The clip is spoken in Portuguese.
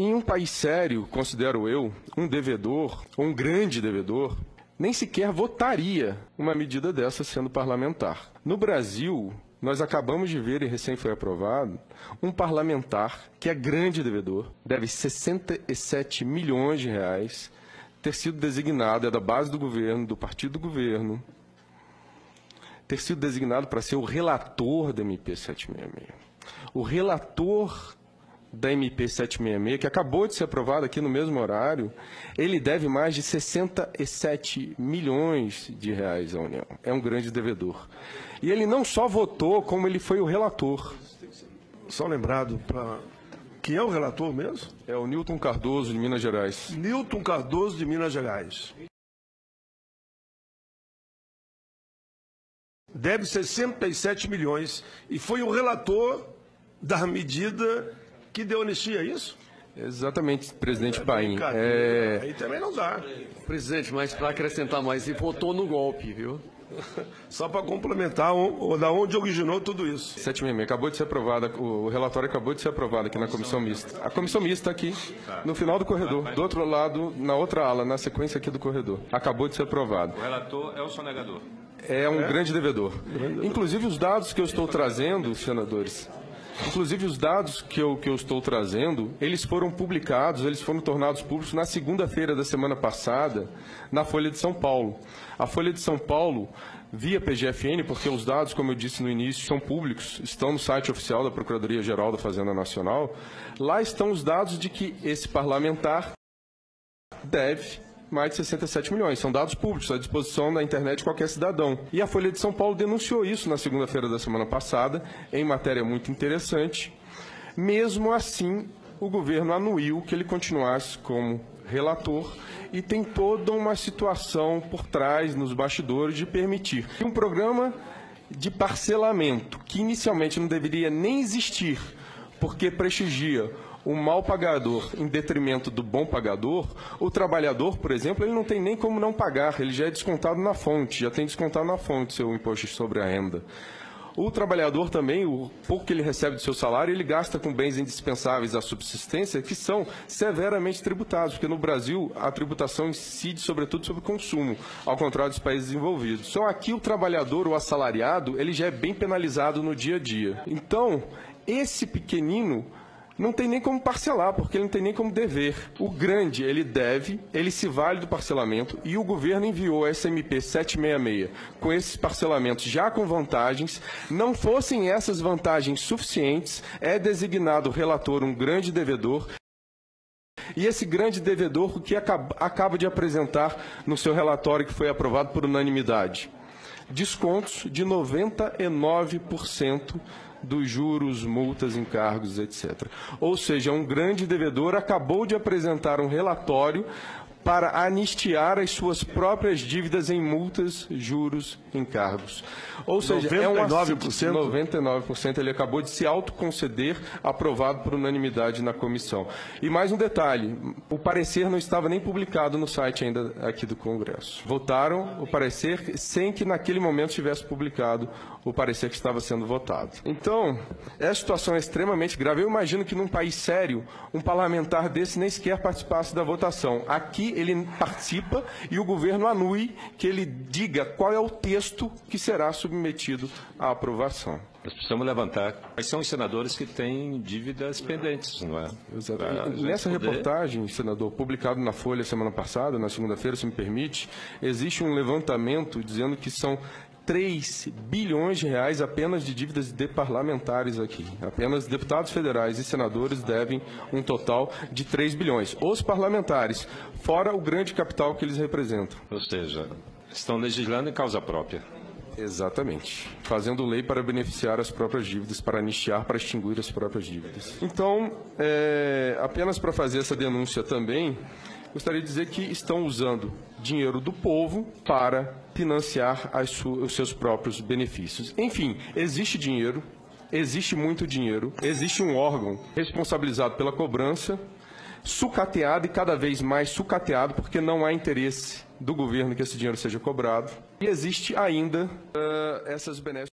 Em um país sério, considero eu, um devedor, ou um grande devedor, nem sequer votaria uma medida dessa sendo parlamentar. No Brasil, nós acabamos de ver, e recém foi aprovado, um parlamentar que é grande devedor, deve 67 milhões de reais, ter sido designado, é da base do governo, do partido do governo, ter sido designado para ser o relator da MP 766. O relator da MP 766, que acabou de ser aprovado aqui no mesmo horário, ele deve mais de 67 milhões de reais à União. É um grande devedor. E ele não só votou, como ele foi o relator. Só lembrado para... Quem é o relator mesmo? É o Newton Cardoso, de Minas Gerais. Newton Cardoso, de Minas Gerais. Deve 67 milhões e foi o relator da medida que deu anistia, é isso? Exatamente, presidente Paim. Aí também não dá. Presidente, mas para acrescentar mais, ele votou no golpe, viu? Só para complementar, da onde originou tudo isso. 766, acabou de ser aprovada, o relatório acabou de ser aprovado aqui na comissão mista. A comissão mista aqui, no final do corredor, do outro lado, na outra ala, na sequência aqui do corredor. Acabou de ser aprovado. O relator é o sonegador. É um grande devedor. Inclusive os dados que eu estou trazendo, senadores, inclusive os dados que eu estou trazendo, eles foram publicados, eles foram tornados públicos na segunda-feira da semana passada, na Folha de São Paulo. A Folha de São Paulo, via PGFN, porque os dados, como eu disse no início, são públicos, estão no site oficial da Procuradoria-Geral da Fazenda Nacional, lá estão os dados de que esse parlamentar deve mais de 67 milhões. São dados públicos, à disposição da internet de qualquer cidadão. E a Folha de São Paulo denunciou isso na segunda-feira da semana passada, em matéria muito interessante. Mesmo assim, o governo anuiu que ele continuasse como relator e tem toda uma situação por trás, nos bastidores, de permitir que um programa de parcelamento, que inicialmente não deveria nem existir, porque prestigia o mal pagador em detrimento do bom pagador, o trabalhador, por exemplo, ele não tem nem como não pagar, ele já é descontado na fonte, já tem descontado na fonte seu imposto sobre a renda. O trabalhador também, o pouco que ele recebe do seu salário, ele gasta com bens indispensáveis à subsistência, que são severamente tributados, porque no Brasil a tributação incide sobretudo sobre o consumo, ao contrário dos países desenvolvidos. Só aqui o trabalhador, o assalariado, ele já é bem penalizado no dia a dia. Então, esse pequenino não tem nem como parcelar, porque ele não tem nem como dever. O grande, ele deve, ele se vale do parcelamento, e o governo enviou essa MP 766 com esses parcelamentos já com vantagens. Não fossem essas vantagens suficientes, é designado o relator um grande devedor, e esse grande devedor, o que acaba de apresentar no seu relatório que foi aprovado por unanimidade? Descontos de 99% dos juros, multas, encargos, etc. Ou seja, um grande devedor acabou de apresentar um relatório para anistiar as suas próprias dívidas em multas, juros, encargos. Ou seja, 99% ele acabou de se autoconceder, aprovado por unanimidade na comissão. E mais um detalhe, o parecer não estava nem publicado no site ainda aqui do Congresso. Votaram o parecer sem que naquele momento tivesse publicado o parecer que estava sendo votado. Então, essa situação é extremamente grave. Eu imagino que num país sério, um parlamentar desse nem sequer participasse da votação. Aqui ele participa e o governo anui que ele diga qual é o texto que será submetido à aprovação. Nós precisamos levantar quais são os senadores que têm dívidas pendentes, não é? Exatamente. Nessa reportagem, senador, publicado na Folha semana passada, na segunda-feira, se me permite, existe um levantamento dizendo que são 3 bilhões de reais apenas de dívidas de parlamentares aqui. Apenas deputados federais e senadores devem um total de 3 bilhões. Os parlamentares, fora o grande capital que eles representam. Ou seja, estão legislando em causa própria. Exatamente. Fazendo lei para beneficiar as próprias dívidas, para anistiar, para extinguir as próprias dívidas. Então, apenas para fazer essa denúncia também, gostaria de dizer que estão usando dinheiro do povo para financiar os seus próprios benefícios. Enfim, existe dinheiro, existe muito dinheiro, existe um órgão responsabilizado pela cobrança, sucateado e cada vez mais sucateado, porque não há interesse do governo que esse dinheiro seja cobrado. E existe ainda essas benesses.